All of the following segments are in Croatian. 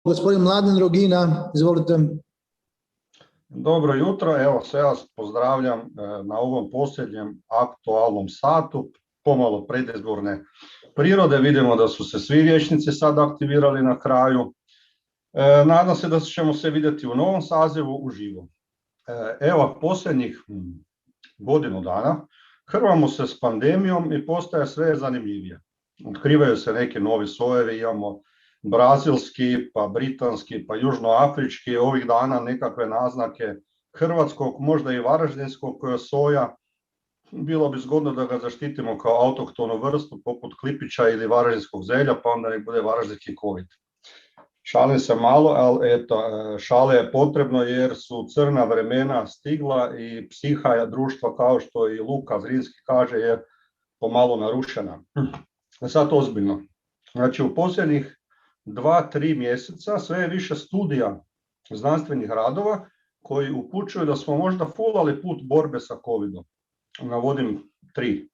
Gospodin Mladen Rogina, izvolite. Dobro jutro, evo sve vas pozdravljam na ovom posljednjem aktualnom satu, pomalo predizborne prirode. Vidimo da su se svi vijećnici sad aktivirali na kraju. Nadam se da ćemo se vidjeti u novom sazivu uživo. Evo, posljednjih godinu dana hrvamo se s pandemijom i postaje sve zanimljivije. Otkrivaju se neki novi sojevi, imamo brazilski, pa britanski, pa južnoafrički, ovih dana nekakve naznake hrvatskog, možda i varaždinskog soja. Bilo bi zgodno da ga zaštitimo kao autohtonu vrstu poput klipića ili varaždinskog zelja, pa onda nek bude varaždinski covid. Šalim se malo, ali eto, šale je potrebno jer su crna vremena stigla i psiha društva, kao što i Luka Zrinski kaže, je pomalo narušena. Sad ozbiljno. Znači, u posljednjih 2-3 mjeseca sve je više studija znanstvenih radova koji upućuju da smo možda fulali put borbe sa covidom. Navodim 3.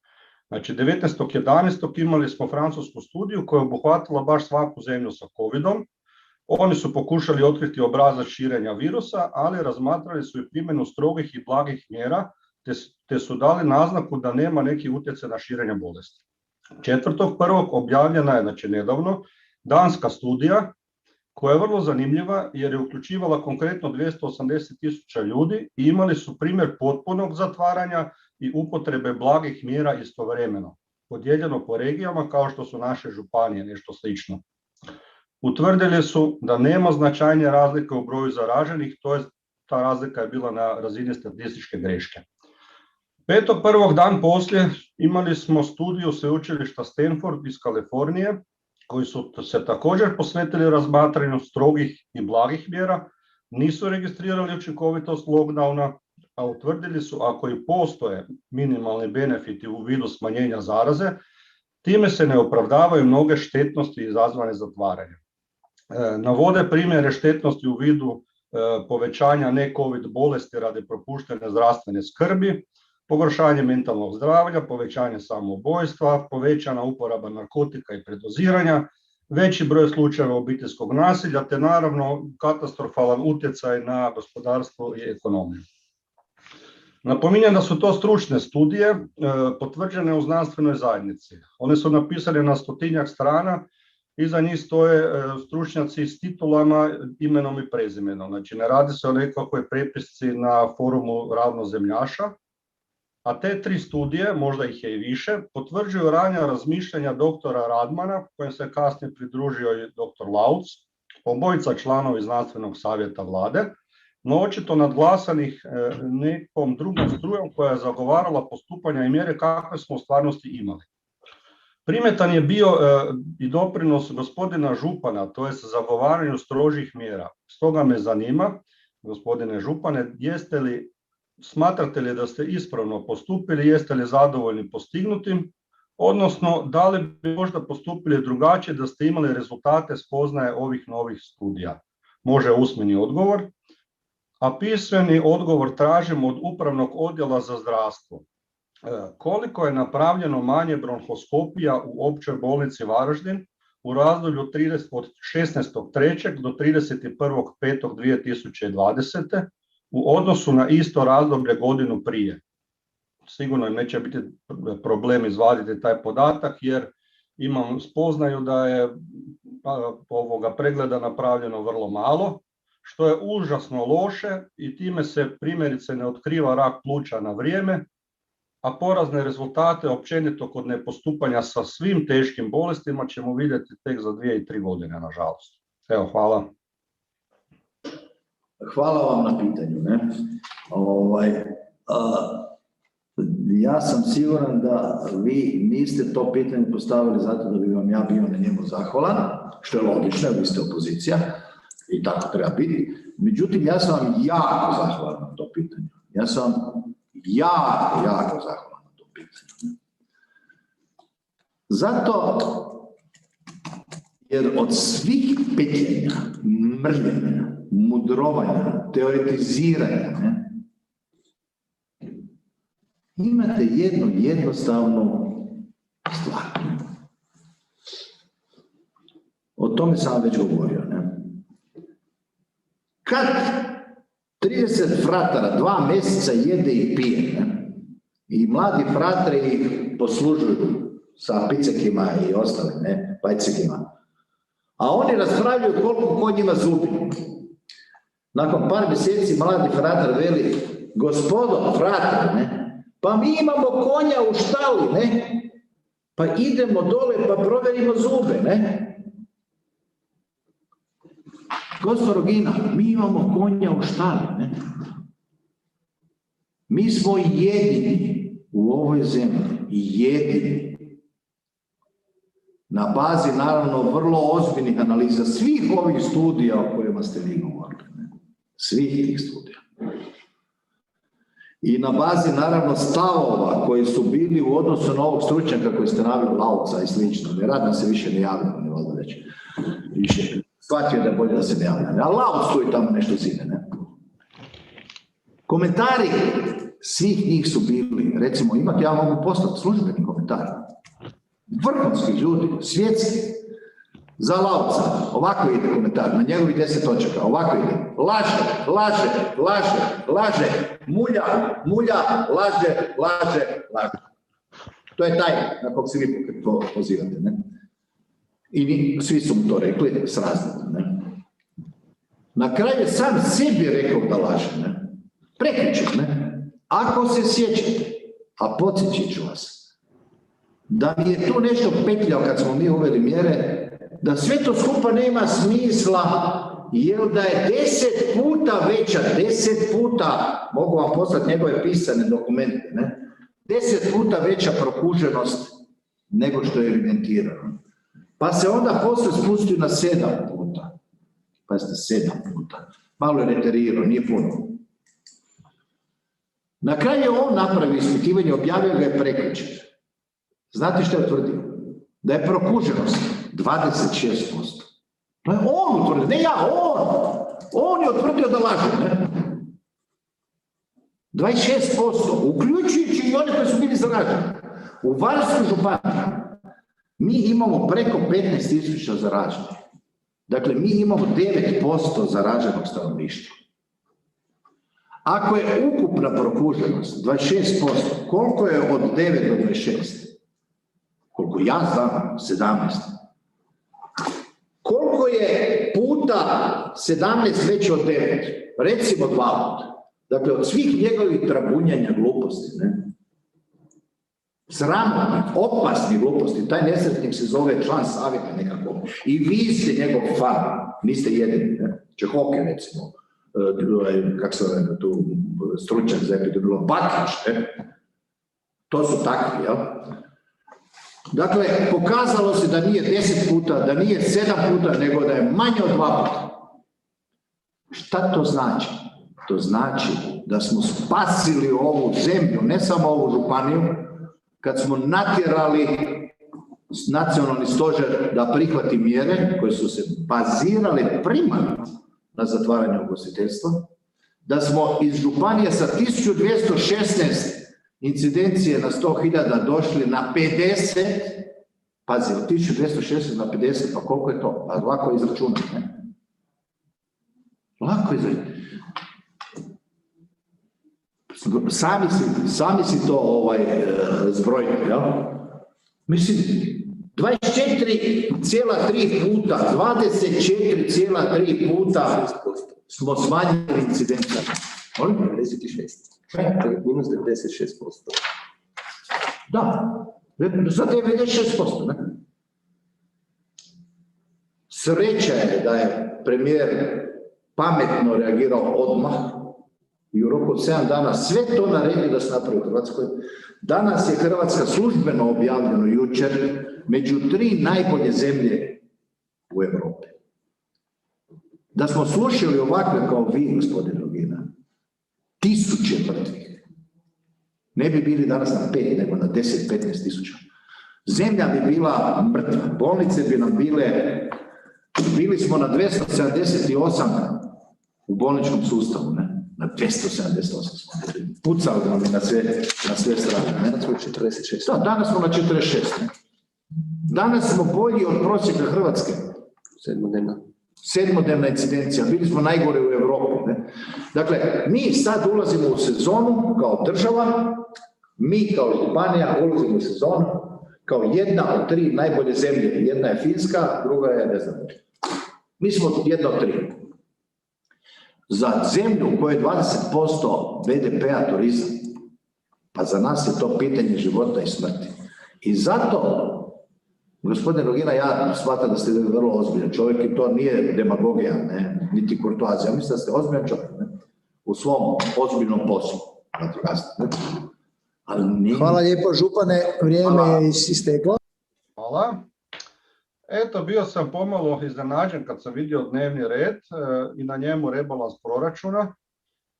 Znači, 19.11. imali smo francusku studiju koja je obuhvatila baš svaku zemlju sa covidom. Oni su pokušali otkriti obrazac širenja virusa, ali razmatrali su i primjenu strogih i blagih mjera, te su dali naznaku da nema neki utjecaj na širenje bolesti. 4.1. objavljena je, znači nedavno, danska studija koja je vrlo zanimljiva jer je uključivala konkretno 280.000 ljudi i imali su primjer potpunog zatvaranja i upotrebe blagih mjera istovremeno, podijeljeno po regijama kao što su naše županije, nešto slično. Utvrdili su da nema značajnije razlike u broju zaraženih, to je ta razlika je bila na razini statističke greške. 5.1. dan poslije imali smo studiju sveučilišta Stanford iz Kalifornije, koji su se također posvetili razmatranju strogih i blagih mjera, nisu registrirali učinkovitost lockdowna, a utvrdili su ako i postoje minimalni benefiti u vidu smanjenja zaraze, time se ne opravdavaju mnoge štetnosti izazvane zatvaranjem. Navode primjere štetnosti u vidu povećanja ne-covid bolesti radi propuštene zdravstvene skrbi, pogoršanje mentalnog zdravlja, povećanje samoubojstva, povećana uporaba narkotika i predoziranja, veći broj slučajeva obiteljskog nasilja, te naravno katastrofalan utjecaj na gospodarstvo i ekonomiju. Napominjem da su to stručne studije potvrđene u znanstvenoj zajednici. One su napisane na 100-tinjak strana, iza njih stoje stručnjaci s titulama, imenom i prezimenom. Znači, ne radi se o nekakvoj prepisci na forumu ravnozemljaša, a te 3 studije, možda ih je i više, potvrđuju ranja razmišljanja doktora Radmana, kojem se kasnije pridružio i doktor Lauc, obojica članovi znanstvenog savjeta vlade, no očito nadglasanih nekom drugom strujom koja je zagovarala postupanja i mjere kakve smo u stvarnosti imali. Primjetan je bio i doprinos gospodina župana, to je zagovaranju strožih mjera. Stoga me zanima, gospodine župane, smatrate li da ste ispravno postupili, jeste li zadovoljni postignutim, odnosno da li bi možda postupili drugačije da ste imali rezultate spoznaje ovih novih studija? Može usmeni odgovor, a pismeni odgovor tražimo od Upravnog odjela za zdravstvo. Koliko je napravljeno manje bronhoskopija u općoj bolnici Varaždin u razdoblju od 16.3. do 31.5.2020. u odnosu na isto razdoblje godinu prije? Sigurno neće biti problem izvaditi taj podatak jer imam spoznaju da je ovoga pregleda napravljeno vrlo malo, što je užasno loše i time se primjerice ne otkriva rak pluća na vrijeme, a porazne rezultate općenito kod nepostupanja sa svim teškim bolestima ćemo vidjeti tek za 2-3 godine, nažalost. Evo, hvala. Hvala vam na pitanju. Ja sam siguran da vi niste to pitanje postavili zato da bi vam ja bio na njemu zahvalan, što je logično, vi ste opozicija i tako treba biti. Međutim, ja sam vam jako zahvalan na to pitanje. Ja sam vam jako zahvalan na to pitanje. Zato jer od svih petljenja, mrljenja, mudrovanja, teoretiziranja, imate jednu jednostavnu stvar. O tome sam već govorio. Kad 30 fratara 2 mjeseca jede i pije, ne? I mladi fratari ih poslužuju sa picekima i ostalim, ne, pajcekima. A oni raspravljaju koliko ko njima zubi. Nakon par mjeseci mladi fratar veli, gospodo, fratar, ne, pa mi imamo konja u štali, ne, pa idemo dole pa provjerimo zube, ne. Gospodo Gina, mi imamo konja u štali, ne. Mi smo jedini u ovoj zemlji, jedini. Na bazi, naravno, vrlo ozbiljnih analiza svih ovih studija o kojima ste vi govorili. Ne? Svih tih studija. I na bazi, naravno, stavova koji su bili u odnosu na ovog stručnjaka koji ste naveli, Lauca i slično. Vjerojatno se više ne javljamo, ne valjda reći. Više shvatio da je bolje da se ne javljamo. A Lauc tu i tamo nešto zine, ne? Komentari svih njih su bili, recimo, ja mogu poslati službeni komentar. Vrhunski ljudi, svjetski. Za Lauca, ovako ide komentar, na njegovih 10 točaka, ovako ide. Laže, laže, laže, laže, mulja, mulja, laže, laže, laže. To je taj na kog se vi pozivate, ne? I svi su mu to rekli s razlogom, ne? Na kraju je sam sebi rekao da laže, ne? Prekričet, ne? Ako se sjećate, a podsjećat ću vas, da mi je tu nešto petljao kad smo mi uveli mjere, da sve to skupa nema smisla, jer da je 10 puta veća, 10 puta, mogu vam poslati njegove pisane dokumente, ne? 10 puta veća prokuženost nego što je evidentirano. Pa se onda poslije spustio na 7 puta. Pazite, 7 puta. Malo je reterirao, nije puno. Na kraju je on napravio ispitivanje, objavio ga je prekjučer. Znate što je utvrdio? Da je prokuženost 26%. To je on utvrdio, ne ja, on! On je utvrdio da laže, ne? 26%, uključujući i one koji su bili zaraženi. U Varaždinskoj županiji mi imamo preko 15.000 zaraženih. Dakle, mi imamo 9% zaraženog stanovništva. Ako je ukupna prokuženost 26%, koliko je od 9 do 26? Koliko ja znam, 17. Koliko je puta 17 veće od 9? Recimo 2 puta. Dakle, od svih njegovih trabunjanja gluposti, ne? Sramotnih, opasnih gluposti, taj nesretnik se zove član savjeta nekako. I vi ste njegov fan, niste jedini, ne? Čehoke, recimo, kako se zove tu stručnjak za epidemiolog, Bakić, ne? To su takvi, jel? Dakle, pokazalo se da nije 10 puta, da nije 7 puta, nego da je manje od 2 puta. Šta to znači? To znači da smo spasili ovu zemlju, ne samo ovu županiju, kad smo natjerali nacionalni stožer da prihvati mjere koje su se bazirale primarno na zatvaranje ugostiteljstva, da smo iz županije sa 1216 incidencije na 100.000 došli na 50, pazi, od 1216 na 50, pa koliko je to? Pa lako izračunati, ne? Lako izračunati. Sami si to zbrojite, jel? Mislim, 24,3 puta, 24,3 puta smo smanjili incidencija. Molim? 96. Minus 96%. Da, za 96%, ne? Sreća je da je premijer pametno reagirao odmah i u roku od 7 dana sve to naredio da se napravi u Hrvatskoj. Danas je Hrvatska službeno objavljeno jučer među 3 najbolje zemlje u Europi. Da smo slušali ovakve kao vi, gospodine Rugina, 1000 mrtvih, ne bi bili danas na 5, nego na 10-15 tisuća. Zemlja bi bila mrtva, bolnice bi nam bili smo na 278 u bolničkom sustavu, ne? Na 278 smo pucali nam na sve strane. Danas smo 46. Da, danas smo na 46. Ne? Danas smo bolji od prosjeka Hrvatske. 7-dnevna incidencija, bili smo najgore u Europi. Ne? Dakle, mi sad ulazimo u sezonu kao država, mi kao županija ulazimo u sezonu kao jedna od 3 najbolje zemlje. Jedna je Finska, druga je, ne znam, mi smo jedna od 3. Za zemlju koja je 20% BDP-a turizam, pa za nas je to pitanje života i smrti. I zato, gospodine Rogina, ja shvatam da ste vrlo ozbiljan čovjek i to nije demagogija, ne, niti kurtoazija. Mislim da ste ozbiljan čovjek, ne, u svom ozbiljnom poslu. Hvala lijepo, župane, vrijeme je isteklo. Hvala. Eto, bio sam pomalo iznenađen kad sam vidio dnevni red i na njemu rebalans proračuna.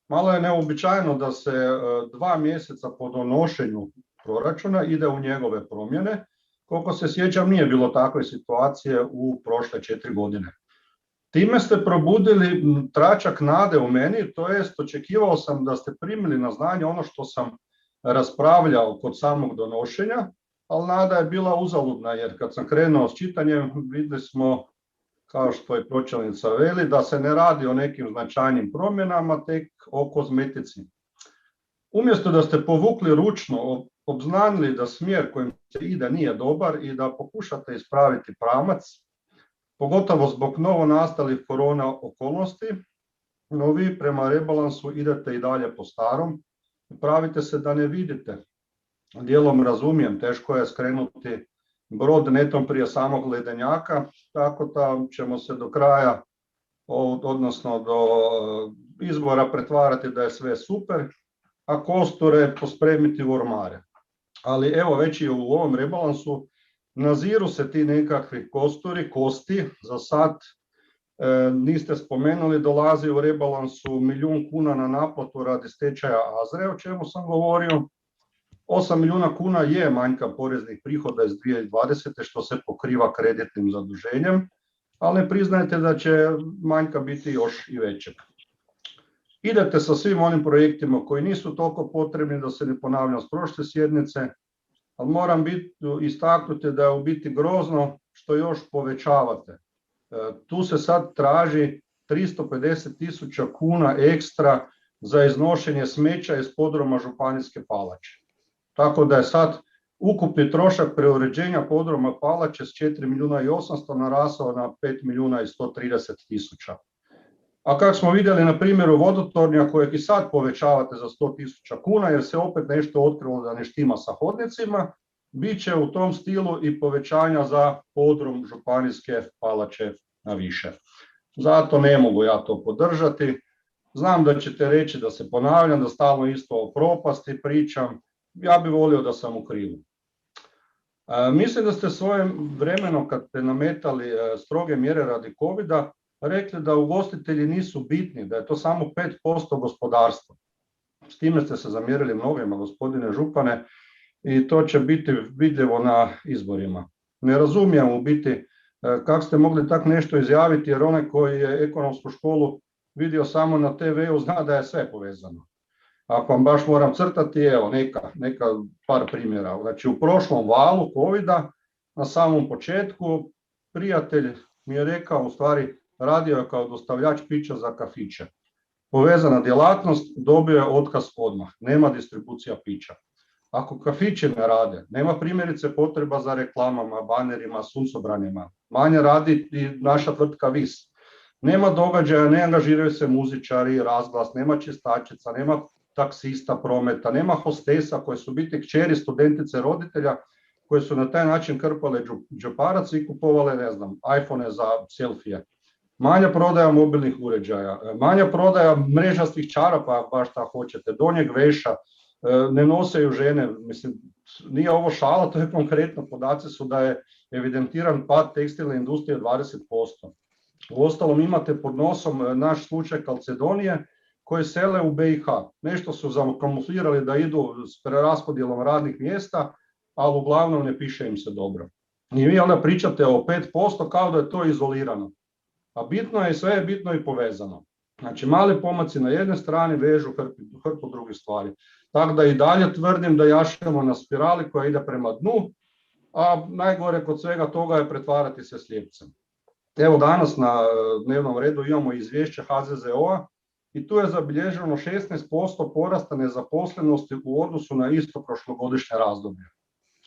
Malo je neobičajno da se 2 mjeseca po donošenju proračuna ide u njegove promjene. Koliko se sjećam, nije bilo takve situacije u prošle 4 godine. Time ste probudili tračak nade u meni, to jest očekivao sam da ste primili na znanje ono što sam raspravljao kod samog donošenja, ali nada je bila uzaludna, jer kad sam krenuo s čitanjem vidjeli smo, kao što je pročelnica veli, da se ne radi o nekim značajnim promjenama, tek o kozmetici. Umjesto da ste povukli ručno, obznanili da smjer kojim se ide nije dobar i da pokušate ispraviti pravac, pogotovo zbog novo nastalih korona okolnosti, no vi prema rebalansu idete i dalje po starom, pravite se da ne vidite. Dijelom razumijem, teško je skrenuti brod netom prije samog ledenjaka, tako da ćemo se do kraja, odnosno do izbora pretvarati da je sve super, a kosture pospremiti u ormare. Ali evo, već i u ovom rebalansu naziru se ti nekakvi kosturi, kosti, za sad niste spomenuli, dolazi u rebalansu 1 milijun kuna na naplatu radi stečaja Azre, o čemu sam govorio. 8 milijuna kuna je manjka poreznih prihoda iz 2020. što se pokriva kreditnim zaduženjem, ali ne priznajte da će manjka biti još i većeg. Idete sa svim onim projektima koji nisu toliko potrebni, da se ne ponavljam s prošle sjednice, ali moram istaknuti da je u biti grozno što još povećavate. Tu se sad traži 350.000 kuna ekstra za iznošenje smeća iz podruma Županijske palače. Tako da je sad ukupni trošak preuređenja podruma palače s 4.800.000 narasao na 5.130.000. A kako smo vidjeli na primjeru vodotornja kojeg i sad povećavate za 100.000 kuna jer se opet nešto otkrilo da ne štima sa hodnicima, bit će u tom stilu i povećanja za podrum Županijske palače na više. Zato ne mogu ja to podržati. Znam da ćete reći da se ponavljam, da stalno isto o propasti pričam. Ja bih volio da sam u krivu. Mislim da ste svojim vremenom, kad ste nametali stroge mjere radi COVID-a, rekli da ugostitelji nisu bitni, da je to samo 5% gospodarstva. S time ste se zamjerili mnogima, gospodine župane, i to će biti vidljivo na izborima. Ne razumijem u biti kako ste mogli tak nešto izjaviti, jer onaj koji je ekonomsku školu vidio samo na TV-u zna da je sve povezano. Ako vam baš moram crtati, evo neka par primjera. Znači u prošlom valu COVID-a, na samom početku, prijatelj mi je rekao, u stvari radio je kao dostavljač pića za kafiće. Povezana djelatnost, dobio je otkaz odmah, nema distribucija pića. Ako kafići ne rade, nema primjerice potreba za reklamama, banerima, suncobranima. Manje radi i naša tvrtka Vis. Nema događaja, ne angažiraju se muzičari, razglas, nema čistačica, nema taksista prometa, nema hostesa koje su biti kćeri studentice roditelja koje su na taj način krpale džeparac i kupovale, ne znam, iPhone za selfije. Manja prodaja mobilnih uređaja, manja prodaja mrežastih čarapa, baš šta hoćete, donjeg veša, ne noseju žene, mislim, nije ovo šala, to je konkretno, podaci su da je evidentiran pad tekstilne industrije 20%. Uostalom imate pod nosom naš slučaj Kalcedonije koji sele u BiH. Nešto su zakamuflirali da idu s preraspodjelom radnih mjesta, ali uglavnom ne piše im se dobro. I vi onda pričate o 5% kao da je to izolirano. A bitno je, sve je bitno i povezano. Znači mali pomaci na jednoj strani vežu hrpu drugih stvari. Tako da i dalje tvrdim da jašemo na spirali koja ide prema dnu, a najgore kod svega toga je pretvarati se slijepcem. Evo danas na dnevnom redu imamo izvješće HZZO-a i tu je zabilježeno 16% porasta nezaposlenosti u odnosu na isto prošlogodišnje razdoblje.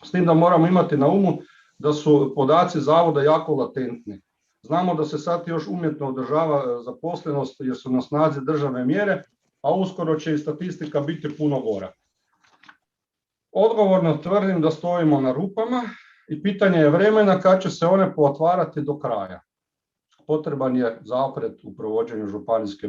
S tim da moramo imati na umu da su podaci zavoda jako latentni. Znamo da se sad još umjetno održava zaposlenost jer su na snazi državne mjere, a uskoro će i statistika biti puno gora. Odgovorno tvrdim da stojimo na rupama i pitanje je vremena kad će se one potvarati do kraja. Potreban je zaokret u provođenju županijske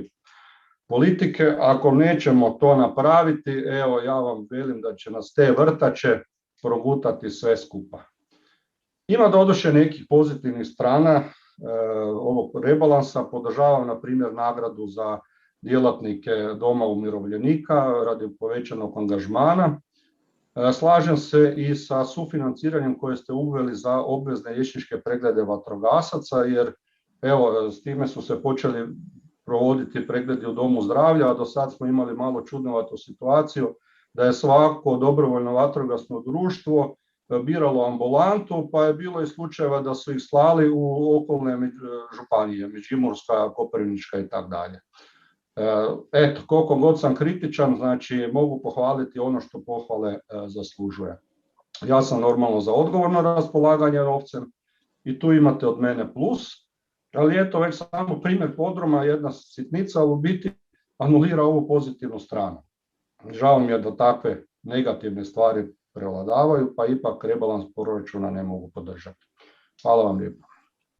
politike. Ako nećemo to napraviti, evo ja vam velim da će nas te vrtače progutati sve skupa. Ima doduše nekih pozitivnih strana ovog rebalansa. Podržavam na primjer nagradu za djelatnike Doma umirovljenika radi povećanog angažmana. Slažem se i sa sufinanciranjem koje ste uveli za obvezne liječničke preglede vatrogasaca, jer evo, s time su se počeli provoditi pregledi u domu zdravlja, a do sad smo imali malo čudnovatu situaciju da je svako dobrovoljno vatrogasno društvo biralo ambulantu, pa je bilo i slučajeva da su ih slali u okolne županije, Međimurska, Koprivnička i tako dalje. Eto, koliko god sam kritičan, znači mogu pohvaliti ono što pohvale zaslužuje. Ja sam normalno za odgovorno raspolaganje novcem i tu imate od mene plus, ali eto već samo primjer podruma, jedna sitnica, ali u biti anulira ovu pozitivnu stranu. Žao mi je da takve negativne stvari prevladavaju, pa ipak rebalans proračuna ne mogu podržati. Hvala vam lijepo.